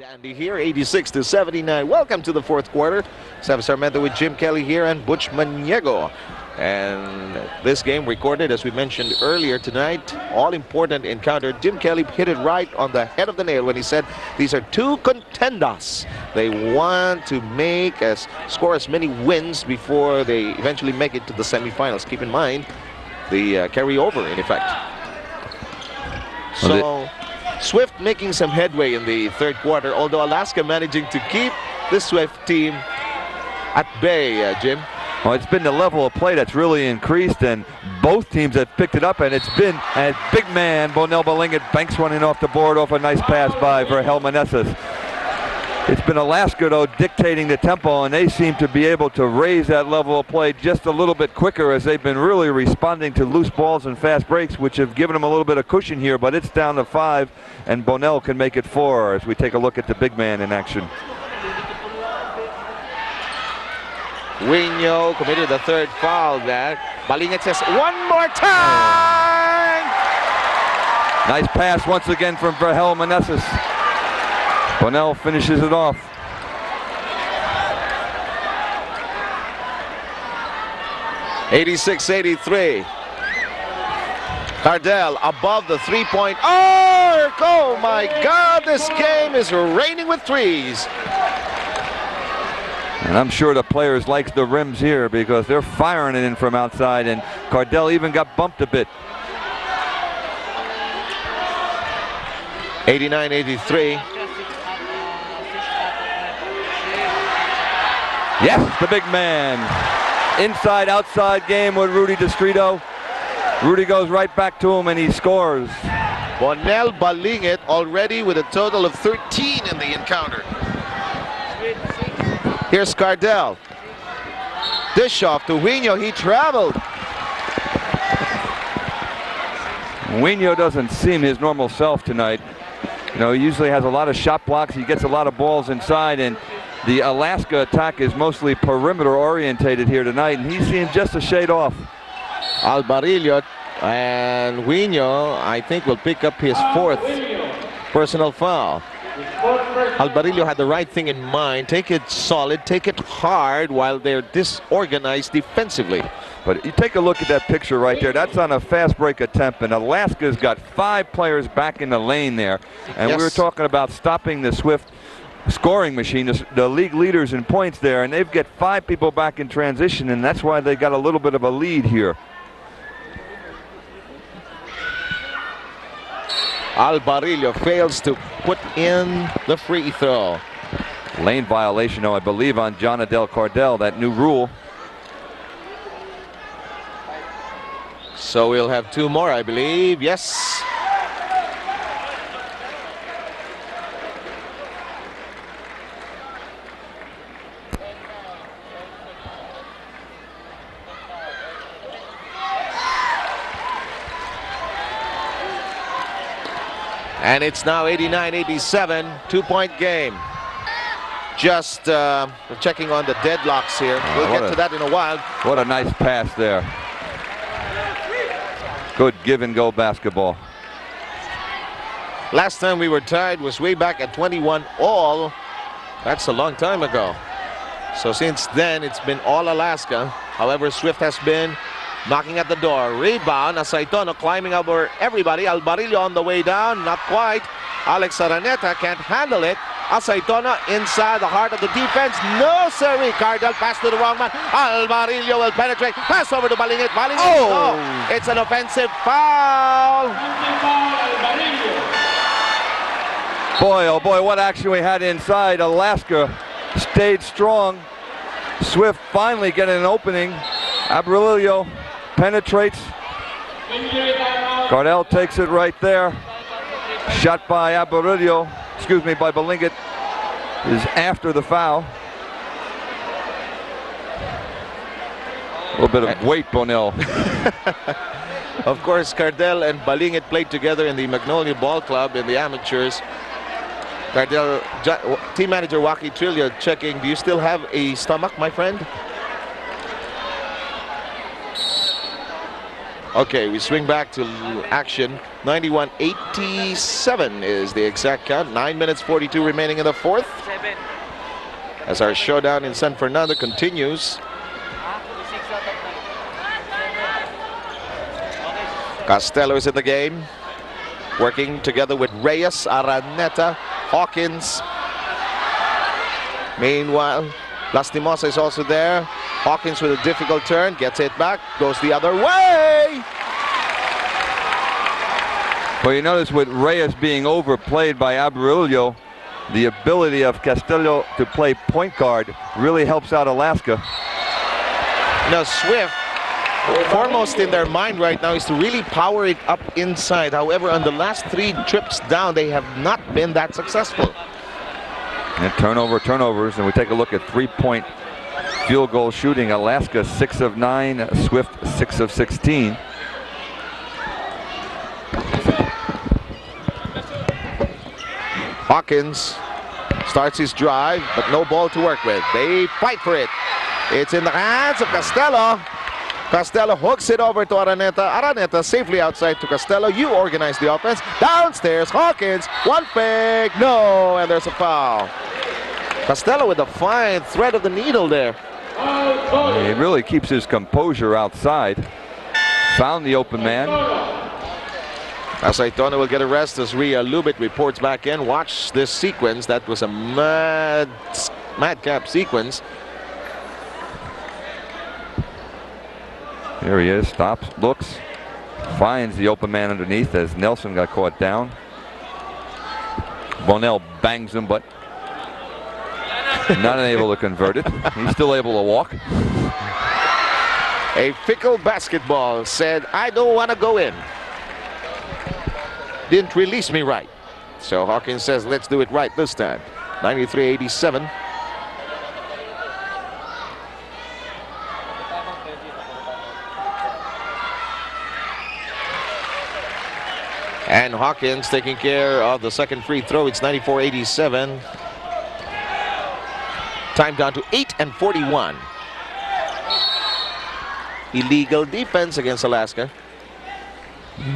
Dandy here, 86-79. Welcome to the fourth quarter. Sam Sarmiento with Jim Kelly here and Butch Maniego. And this game recorded, as we mentioned earlier tonight, all-important encounter. Jim Kelly hit it right on the head of the nail when he said these are two contenders. They want to score as many wins before they eventually make it to the semifinals. Keep in mind the carryover, in effect. So Swift making some headway in the third quarter, although Alaska managing to keep the Swift team at bay, Jim. Well, it's been the level of play that's really increased, and both teams have picked it up, and it's been a big man, Bonell Balingit, banks running off the board off a nice pass by Verhel Meneses. It's been Alaska, though, dictating the tempo, and they seem to be able to raise that level of play just a little bit quicker as they've been really responding to loose balls and fast breaks, which have given them a little bit of cushion here, but it's down to 5, and Bonell can make it 4 as we take a look at the big man in action. Wino committed the third foul there. Balingit says, one more time! Nice pass once again from Verhel Meneses. Bonell finishes it off. (86-83). Cardel above the three-point arc. Oh my God, this game is raining with threes. And I'm sure the players like the rims here because they're firing it in from outside, and Cardel even got bumped a bit. 89-83. Yes, the big man. Inside, outside game with Rudy Distrito. Rudy goes right back to him and he scores. Bonell Balingit already with a total of 13 in the encounter. Here's Cardel. Dish off to Wino. He traveled. Wino doesn't seem his normal self tonight. You know, he usually has a lot of shot blocks. He gets a lot of balls inside, and the Alaska attack is mostly perimeter orientated here tonight, and he seems just a shade off. Albarillo and Wino, I think, will pick up his 4th personal foul. Albarillo had the right thing in mind. Take it solid, take it hard while they're disorganized defensively. But you take a look at that picture right there. That's on a fast break attempt, and Alaska's got 5 players back in the lane there. And yes, we were talking about stopping the Swift scoring machine, the league leaders in points there, and they've got 5 people back in transition, and that's why they got a little bit of a lead here. Albarillo fails to put in the free throw. Lane violation, though, I believe, on John Adel Cardel, that new rule. So we'll have 2 more, I believe. Yes. And it's now 89-87, 2-point game. Just checking on the deadlocks here. We'll get to that in a while. What a nice pass there. Good give and go basketball. Last time we were tied was way back at 21 all. That's a long time ago. So since then, it's been all Alaska. However, Swift has been knocking at the door. Rebound. Asaitono climbing over everybody. Albarillo on the way down. Not quite. Alex Araneta can't handle it. Asaitono inside the heart of the defense. No, sirree. Cardel pass to the wrong man. Albarillo will penetrate. Pass over to Balingit. Balingit. Oh! No. It's an offensive foul. Boy, oh boy, what action we had inside. Alaska stayed strong. Swift finally getting an opening. Albarillo penetrates. Cardel takes it right there. Shot by Albarillo, excuse me, by Balingit, is after the foul. A little bit of weight, Bonell. Of course, Cardel and Balingit played together in the Magnolia Ball Club in the amateurs. Cardel, team manager Waki Trillo checking, do you still have a stomach, my friend? Okay, we swing back to action. 91-87 is the exact count. 9 minutes 42 remaining in the fourth. As our showdown in San Fernando continues. Costello is in the game, working together with Reyes, Araneta, Hawkins. Meanwhile, Lastimosa is also there. Hawkins with a difficult turn, gets it back, goes the other way. Well, you notice with Reyes being overplayed by Abreu, the ability of Castillo to play point guard really helps out Alaska. Now Swift, foremost in their mind right now is to really power it up inside. However, on the last 3 trips down, they have not been that successful. And turnovers, and we take a look at 3-point field goal shooting. Alaska 6 of 9, Swift 6 of 16. Hawkins starts his drive, but no ball to work with. They fight for it. It's in the hands of Costello. Costello hooks it over to Araneta. Araneta safely outside to Costello. You organize the offense. Downstairs, Hawkins. One fake. No, and there's a foul. Costello with a fine thread of the needle there. He really keeps his composure outside. Found the open man. Asaitono will get a rest as Rhea Lubit reports back in. Watch this sequence. That was a madcap sequence. Here he is, stops, looks, finds the open man underneath as Nelson got caught down. Bonell bangs him, but not able to convert it. He's still able to walk. A fickle basketball said, I don't want to go in. Didn't release me right. So Hawkins says, let's do it right this time. 93-87. And Hawkins taking care of the second free throw. It's 94-87. Time down to 8:41. Illegal defense against Alaska.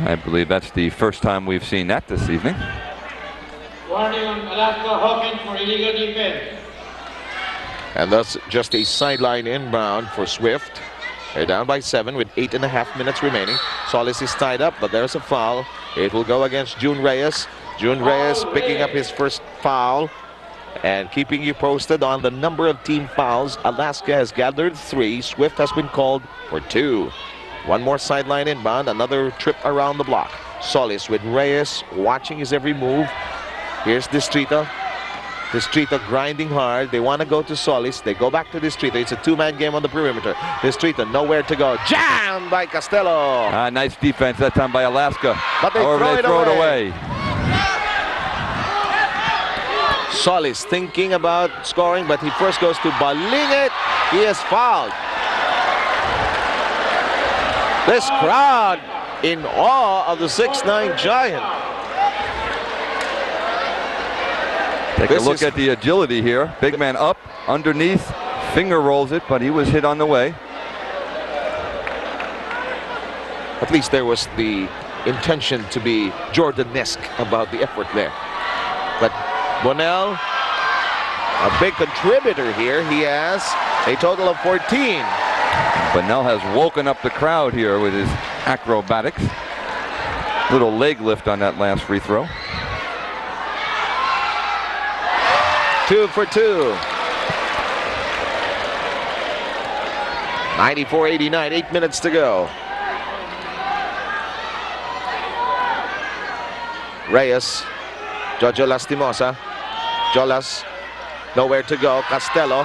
I believe that's the first time we've seen that this evening. Warning on Alaska Hawkins for illegal defense. And that's just a sideline inbound for Swift. They're down by 7 with 8.5 minutes remaining. Solis is tied up, but there's a foul. It will go against June Reyes. June Reyes picking up his first foul and keeping you posted on the number of team fouls. Alaska has gathered 3. Swift has been called for 2. One more sideline inbound, another trip around the block. Solis with Reyes watching his every move. Here's Distrito. Distrito grinding hard. They want to go to Solis. They go back to Distrito. It's a 2-man game on the perimeter. Distrito nowhere to go. Jammed by Costello. Nice defense that time by Alaska. But they However, throw it away. Solis thinking about scoring, but he first goes to Balingit. He is fouled. This crowd in awe of the 6'9" giant. Take a look at the agility here. Big man up, underneath, finger rolls it, but he was hit on the way. At least there was the intention to be Jordan-esque about the effort there. But Bonell, a big contributor here. He has a total of 14. Bonell has woken up the crowd here with his acrobatics. Little leg lift on that last free throw. 2 for 2. 94-89, 8 minutes to go. Reyes, Jojo Lastimosa. Jolas, nowhere to go. Costello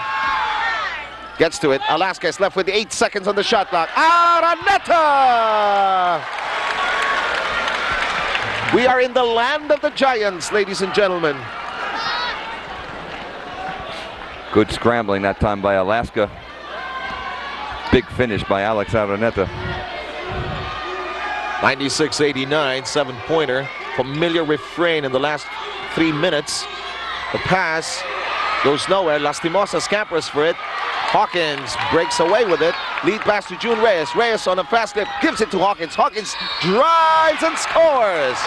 gets to it. Alaska is left with 8 seconds on the shot clock. Araneta! We are in the land of the giants, ladies and gentlemen. Good scrambling that time by Alaska. Big finish by Alex Araneta. 96-89, 7-pointer. Familiar refrain in the last 3 minutes. The pass goes nowhere. Lastimosa scampers for it. Hawkins breaks away with it. Lead pass to June Reyes. Reyes on a fast lip, gives it to Hawkins. Hawkins drives and scores.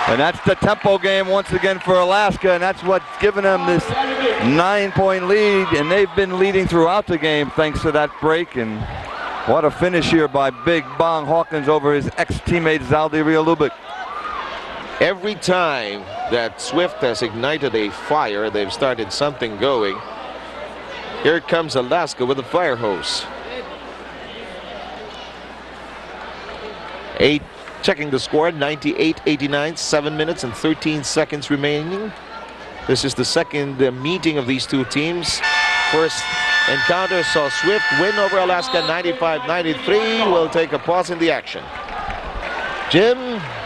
And that's the tempo game once again for Alaska, and that's what's given them this 9-point lead, and they've been leading throughout the game thanks to that break. And what a finish here by Big Bong Hawkins over his ex-teammate Zaldi Rialubik. Every time that Swift has ignited a fire, they've started something going. Here comes Alaska with a fire hose. Checking the score, 98-89, 7 minutes and 13 seconds remaining. This is the second meeting of these two teams. First encounter saw Swift win over Alaska 95-93. We'll take a pause in the action. Jim,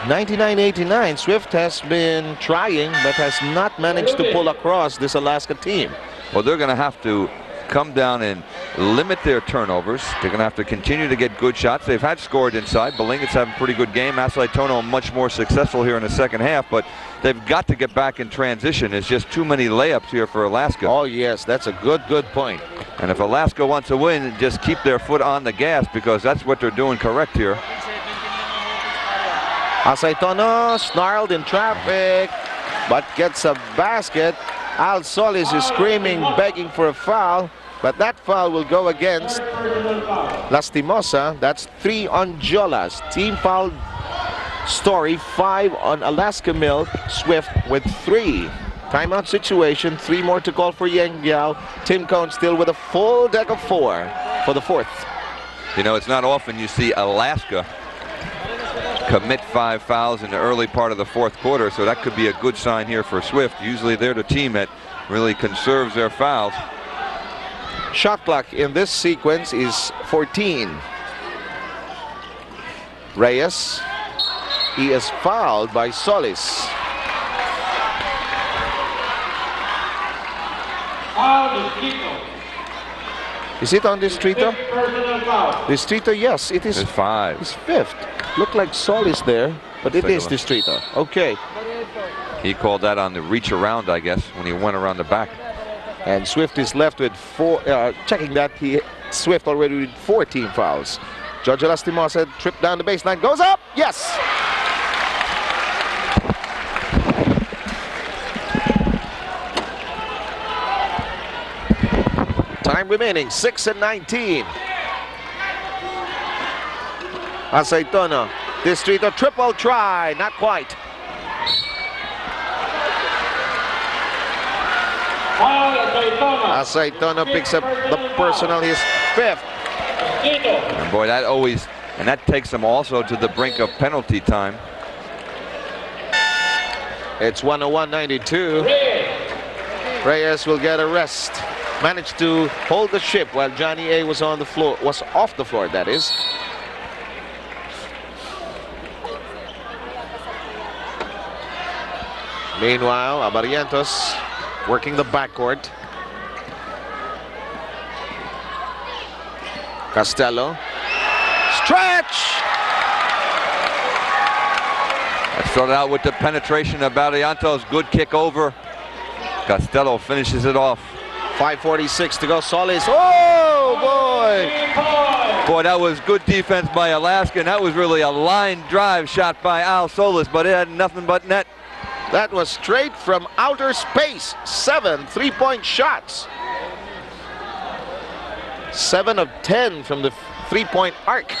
99-89, Swift has been trying but has not managed to pull across this Alaska team. Well, they're going to have to come down and limit their turnovers. They're going to have to continue to get good shots. They've had scored inside. Balingit's having a pretty good game. Asai much more successful here in the second half, but they've got to get back in transition. There's just too many layups here for Alaska. Oh, yes, that's a good point. And if Alaska wants to win, just keep their foot on the gas, because that's what they're doing correct here. Asai snarled in traffic, but gets a basket. Al Solis is screaming, begging for a foul, but that foul will go against Lastimosa. That's 3 on Jolas. Team foul Story, 5 on Alaska Milk. Swift with 3. Timeout situation, 3 more to call for Yang Giao. Tim Cone still with a full deck of 4 for the 4th. You know, it's not often you see Alaska commit 5 fouls in the early part of the 4th quarter, so that could be a good sign here for Swift. Usually they're the team that really conserves their fouls. Shot clock in this sequence is 14. Reyes, he is fouled by Solis. Is it on Distrito? Distrito, yes, it is. It's 5. It's 5th. Look like Solis there, but it is Distrito. Okay. He called that on the reach around, I guess, when he went around the back. And Swift is left with 4. Checking that, Swift already with 14 fouls. Jojo Lastimosa trip down the baseline, goes up. Yes. Time remaining, 6 and 19. Aceitono, Distrito triple try, not quite. Aceitono picks up the personal, his 5th. And boy, that takes them also to the brink of penalty time. It's 101-92. Reyes will get a rest. Managed to hold the ship while Johnny A was on the floor, was off the floor, that is. Meanwhile, Abarientos working the backcourt. Costello. Stretch! That started out with the penetration of Barrientos. Good kick over. Costello finishes it off. 5:46 to go. Solis. Oh, boy! Boy, that was good defense by Alaska, and that was really a line drive shot by Al Solis, but it had nothing but net. That was straight from outer space. 7 3-point shots. 7 of 10 from the 3-point arc.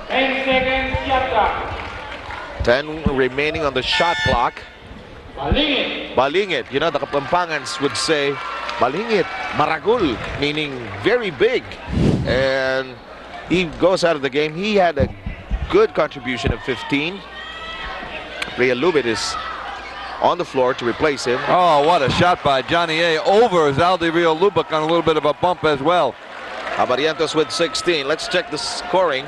10 seconds, shot 10 remaining on the shot clock. Balingit. Balingit. You know, the Kapampangans would say, Balingit, maragul, meaning very big. And he goes out of the game. He had a good contribution of 15. Rialubit is on the floor to replace him. Oh, what a shot by Johnny A over Zaldi Rialubik on a little bit of a bump as well. Abarientos with 16. Let's check the scoring.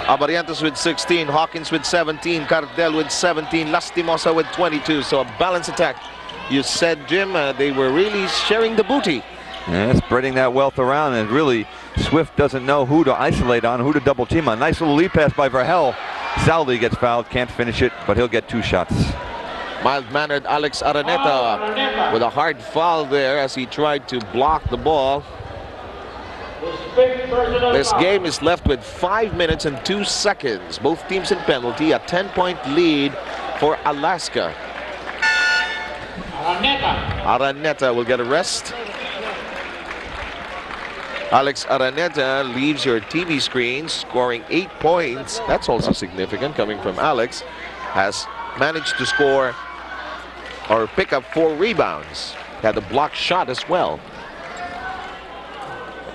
Abarientos with 16, Hawkins with 17, Cardel with 17, Lastimosa with 22. So a balanced attack. You said, Jim, they were really sharing the booty. Yeah, spreading that wealth around, and really Swift doesn't know who to isolate on, who to double team on. Nice little lead pass by Verhel. Zaldi gets fouled, can't finish it, but he'll get 2 shots. Mild-mannered Alex Araneta with a hard foul there as he tried to block the ball. This game is left with 5 minutes and 2 seconds. Both teams in penalty. A 10-point lead for Alaska. Araneta will get a rest. Alex Araneta leaves your TV screen scoring 8 points. That's also significant coming from Alex. Has managed to score or pick up 4 rebounds. Had a block shot as well.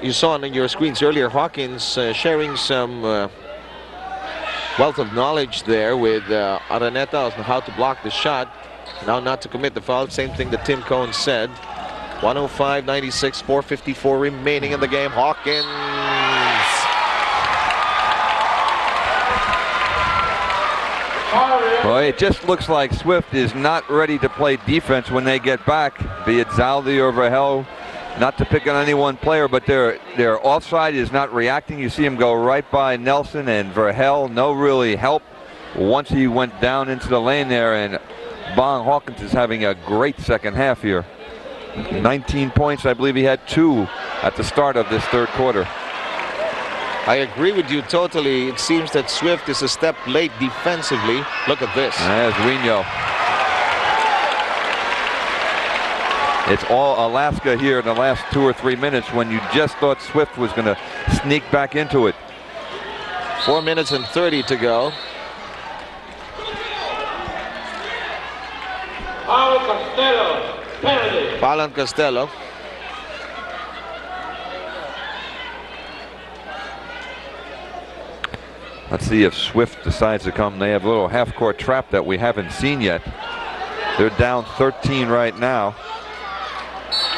You saw on your screens earlier Hawkins sharing some wealth of knowledge there with Araneta on how to block the shot. Now not to commit the foul. Same thing that Tim Cohn said. 105-96, 4:54 remaining in the game. Hawkins. Well, it just looks like Swift is not ready to play defense when they get back, be it Zaldi or Verhel. Not to pick on any one player, but their offside is not reacting. You see him go right by Nelson and Verhel. No really help once he went down into the lane there, and Bong Hawkins is having a great second half here. 19 points. I believe he had 2 at the start of this third quarter. I agree with you totally. It seems that Swift is a step late defensively. Look at this. There's Reno. It's all Alaska here in the last 2 or 3 minutes when you just thought Swift was going to sneak back into it. 4 minutes and 30 to go. Foul Costello, penalty. Foul on Costello. Let's see if Swift decides to come. They have a little half-court trap that we haven't seen yet. They're down 13 right now.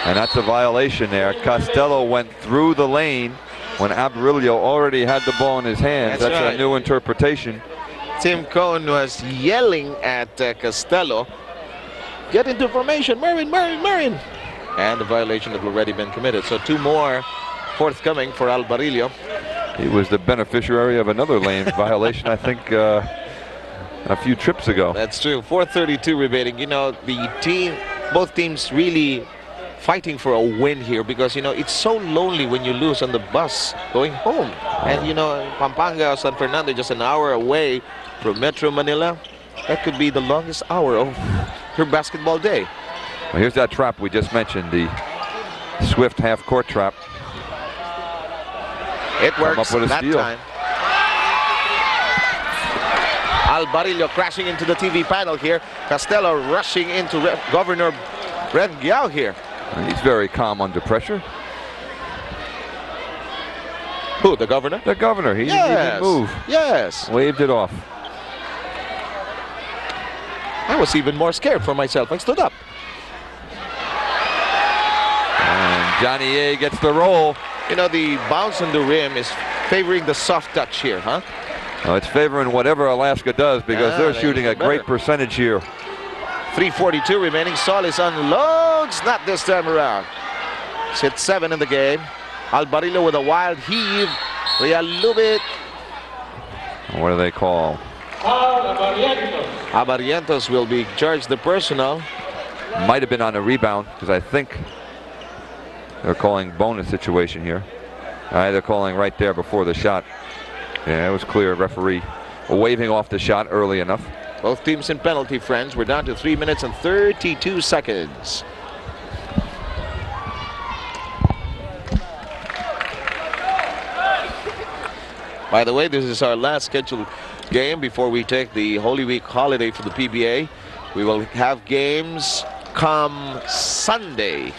And that's a violation there. Costello went through the lane when Abarillo already had the ball in his hands. That's right. A new interpretation. Tim Cohn was yelling at Costello. Get into formation, Marin. And the violation had already been committed. So 2 more forthcoming for Albarillo. He was the beneficiary of another lane violation, I think, a few trips ago. That's true. 4:32 remaining. You know, both teams really fighting for a win here because, you know, it's so lonely when you lose on the bus going home. And, you know, Pampanga, San Fernando, just an hour away from Metro Manila. That could be the longest hour of her basketball day. Well, here's that trap we just mentioned, the Swift half-court trap. It works with a that steal. time. Albarillo crashing into the TV panel here. Costello rushing into Governor Ren Giao here. He's very calm under pressure. Who, the governor? The governor. He didn't even move. Yes. Waved it off. I was even more scared for myself. I stood up. And Johnny A gets the roll. You know, the bounce on the rim is favoring the soft touch here, huh? Well, it's favoring whatever Alaska does because they're shooting a great percentage here. 3:42 remaining. Solis unloads. Not this time around. Hit 7 in the game. Albarillo with a wild heave. Realubit. What do they call? Abarientos will be charged the personal. Might have been on a rebound because I think they're calling bonus situation here. They're calling right there before the shot. Yeah, it was clear. Referee waving off the shot early enough. Both teams in penalty, friends. We're down to 3 minutes and 32 seconds. By the way, this is our last scheduled game before we take the Holy Week holiday for the PBA. We will have games come Sunday.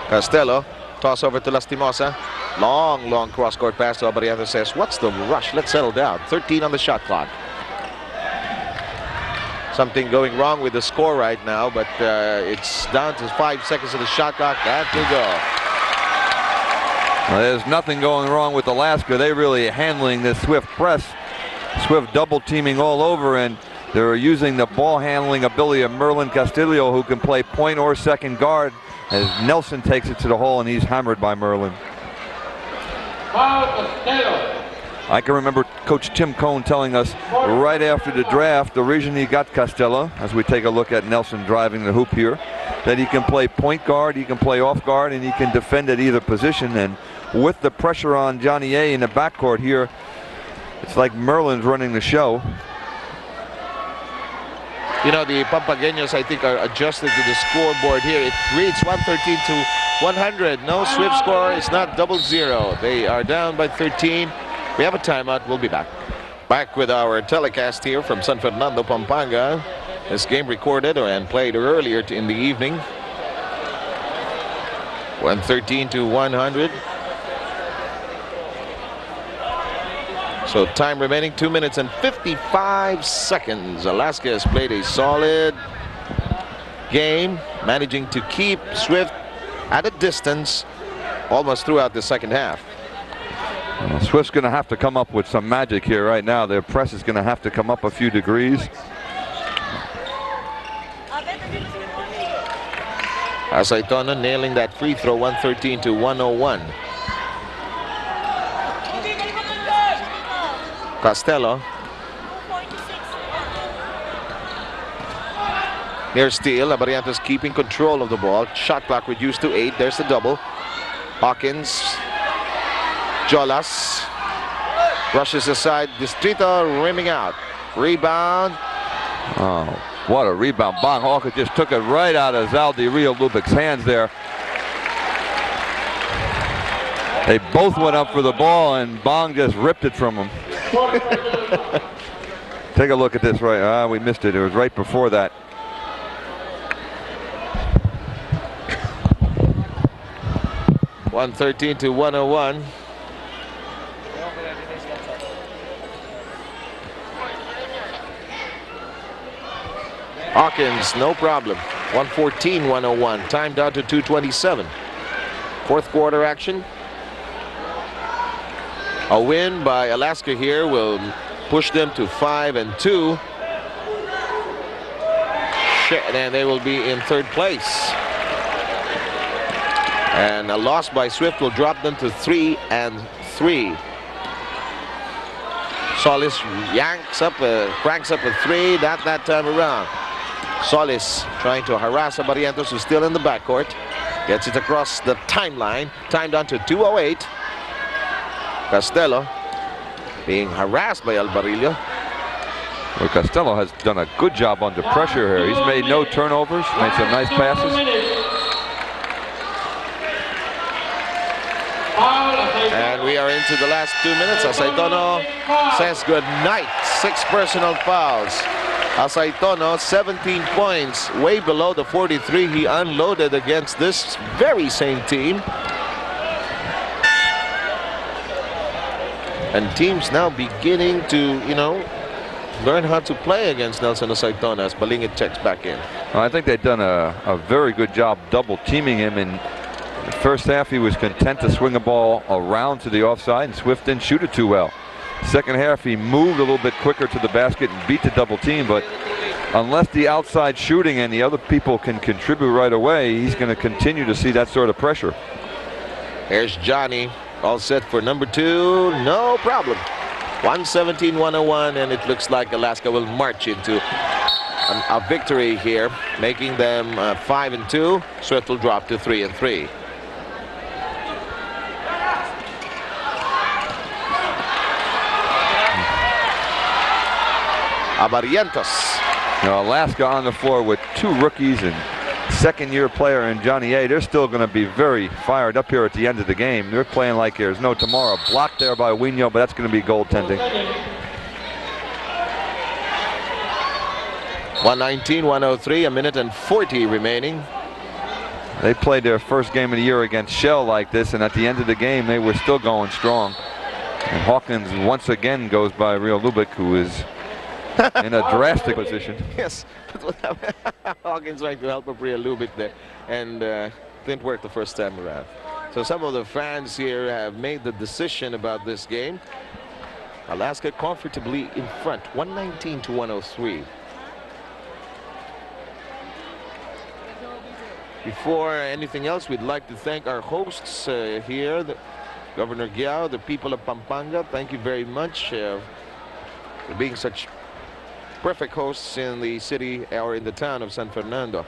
Costello, toss over to Lastimosa. Long cross-court pass to Abarientos. Says, what's the rush? Let's settle down. 13 on the shot clock. Something going wrong with the score right now, but it's down to 5 seconds of the shot clock. That will go. Well, there's nothing going wrong with Alaska. They're really handling this Swift press. Swift double teaming all over, and they're using the ball handling ability of Merlin Castillo, who can play point or second guard, as Nelson takes it to the hole and he's hammered by Merlin. Foul Costello. I can remember Coach Tim Cohn telling us right after the draft, the reason he got Costello, as we take a look at Nelson driving the hoop here, that he can play point guard, he can play off guard, and he can defend at either position. And with the pressure on Johnny A in the backcourt here, it's like Merlin's running the show. You know, the Pampagueños, I think, are adjusted to the scoreboard here. It reads 113 to 100. No Swift score. It's not 0-0. They are down by 13. We have a timeout. We'll be back. Back with our telecast here from San Fernando, Pampanga. This game recorded and played earlier in the evening. 113 to 100. So time remaining 2 minutes and 55 seconds. Alaska has played a solid game, managing to keep Swift at a distance almost throughout the second half. Well, Swift's going to have to come up with some magic here right now. Their press is going to have to come up a few degrees. Asaitona nailing that free throw, 113 to 101. Costello. Near steal. Abarientos keeping control of the ball. Shot clock reduced to 8. There's the double. Hawkins. Jolas. Rushes aside. Distrito rimming out. Rebound. Oh, what a rebound. Bong Hawkins just took it right out of Zaldi Rio Lubic's hands there. They both went up for the ball and Bong just ripped it from him. Take a look at this right. We missed it. It was right before that. $113 to 101. Hawkins, no problem. 114-101. Time down to 2:27. Fourth quarter action. A win by Alaska here will push them to 5-2. And they will be in third place. And a loss by Swift will drop them to 3-3. Solis cranks up a 3, not that time around. Solis trying to harass Abarientos, who's still in the backcourt. Gets it across the timeline. Time down to 2:08. Costello being harassed by Alvarillo. Well, Costello has done a good job under pressure here. He's made no turnovers, made some nice passes. And we are into the last 2 minutes. Asaitono says good night. 6 personal fouls. Asaitono, 17 points, way below the 43 he unloaded against this very same team. And teams now beginning to, learn how to play against Nelson Asaitona as Balingit checks back in. Well, I think they've done a very good job double teaming him. In the first half, he was content to swing a ball around to the offside, and Swift didn't shoot it too well. Second half, he moved a little bit quicker to the basket and beat the double team, but unless the outside shooting and the other people can contribute right away, he's going to continue to see that sort of pressure. Here's Johnny, all set for number 2, no problem. 117-101, and it looks like Alaska will march into a victory here, making them 5-2. Swift will drop to 3-3. Abarientos. Now, Alaska on the floor with 2 rookies and second-year player in Johnny A. They're still going to be very fired up here at the end of the game. They're playing like there's no tomorrow. Blocked there by Wino, but that's going to be goaltending. 119-103, a minute and 40 remaining. They played their first game of the year against Shell like this, and at the end of the game, they were still going strong. And Hawkins once again goes by Rio Lubick, who is in a drastic position. Yes, Hawkins trying to help Rio Lubick there, and didn't work the first time around. So some of the fans here have made the decision about this game. Alaska comfortably in front, 119-103. Before anything else, we'd like to thank our hosts here Governor Giao, the people of Pampanga, thank you very much for being such perfect hosts in the city or in the town of San Fernando.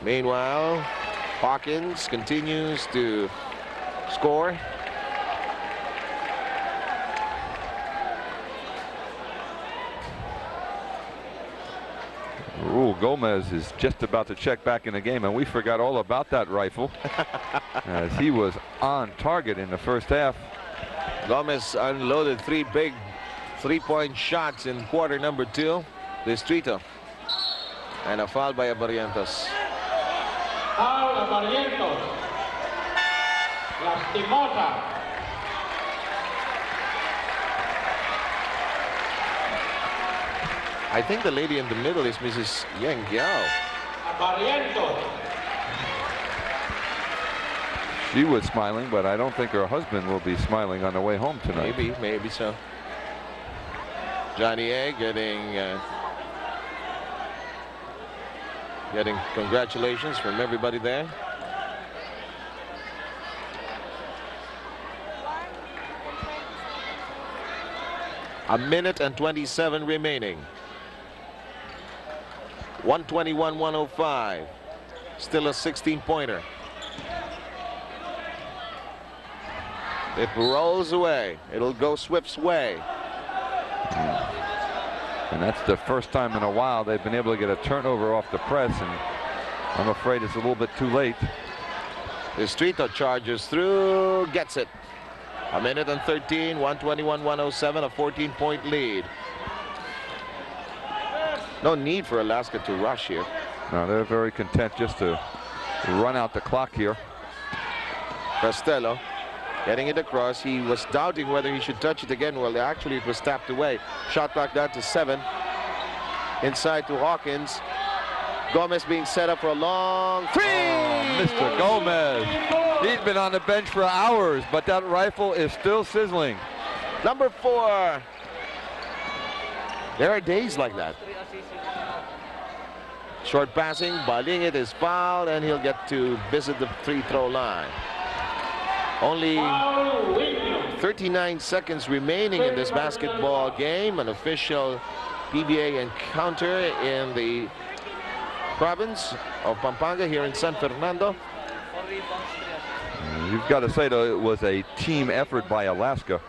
Meanwhile, Hawkins continues to score. Ooh, Gomez is just about to check back in the game, and we forgot all about that rifle as he was on target in the first half. Gomez unloaded 3 big three-point shots in quarter number 2. Distrito. And a foul by Barrientos. Foul of Barrientos. Lastimosa. I think the lady in the middle is Mrs. Yang Giao. Barrientos. She was smiling, but I don't think her husband will be smiling on the way home tonight. Maybe so. Johnny A getting congratulations from everybody there. A minute and 27 remaining. 121-105. Still a 16-pointer. It rolls away. It'll go Swift's way. And that's the first time in a while they've been able to get a turnover off the press, and I'm afraid it's a little bit too late. Distrito charges through, gets it. A minute and 13, 121-107, a 14-point lead. No need for Alaska to rush here. No, they're very content just to run out the clock here. Costello getting it across. He was doubting whether he should touch it again. Well, actually it was tapped away. Shot clock down to 7. Inside to Hawkins. Gomez being set up for a long 3. Oh, Mr. Gomez. He's been on the bench for hours, but that rifle is still sizzling. Number 4. There are days like that. Short passing, Balingit is fouled, and he'll get to visit the free throw line. Only 39 seconds remaining in this basketball game. An official PBA encounter in the province of Pampanga here in San Fernando. You've got to say, though, it was a team effort by Alaska.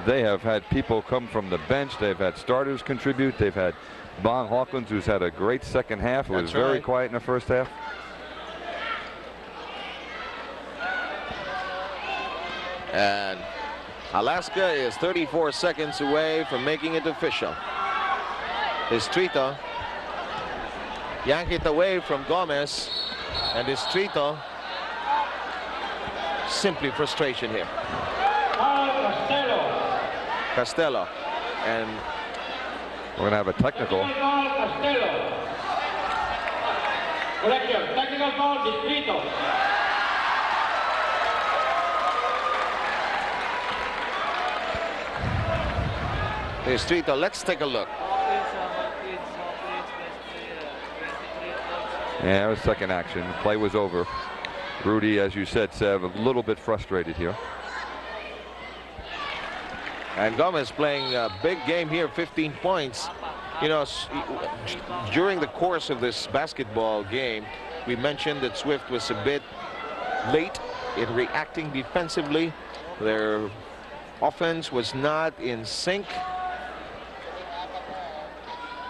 They have had people come from the bench. They've had starters contribute. They've had Bong Hawkins, who's had a great second half. It was very quiet in the first half. And Alaska is 34 seconds away from making it official. Distrito yank it away from Gomez, and Distrito simply frustration here. Costello, and we're going to have a technical. Correction, technical foul, Distrito. Distrito, let's take a look. Yeah, it was second action. Play was over. Rudy, as you said, Sev, a little bit frustrated here. And Gomez playing a big game here, 15 points. You know, during the course of this basketball game, we mentioned that Swift was a bit late in reacting defensively. Their offense was not in sync.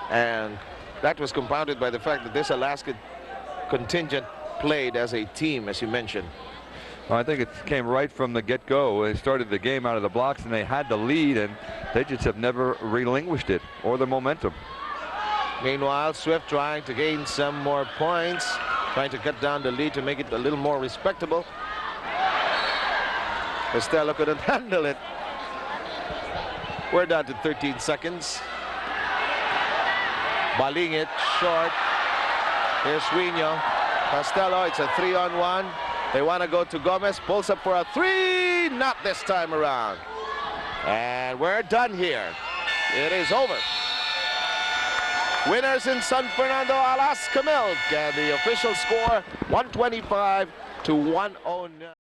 And that was compounded by the fact that this Alaska contingent played as a team, as you mentioned. Well, I think it came right from the get-go. They started the game out of the blocks, and they had the lead, and they just have never relinquished it or the momentum. Meanwhile, Swift trying to gain some more points, trying to cut down the lead to make it a little more respectable. Costello couldn't handle it. We're down to 13 seconds. Balingit short. Here's Sueño. Costello, it's a 3-on-1. They want to go to Gomez, pulls up for a 3, not this time around. And we're done here. It is over. Winners in San Fernando, Alaska Milk, and the official score 125-109.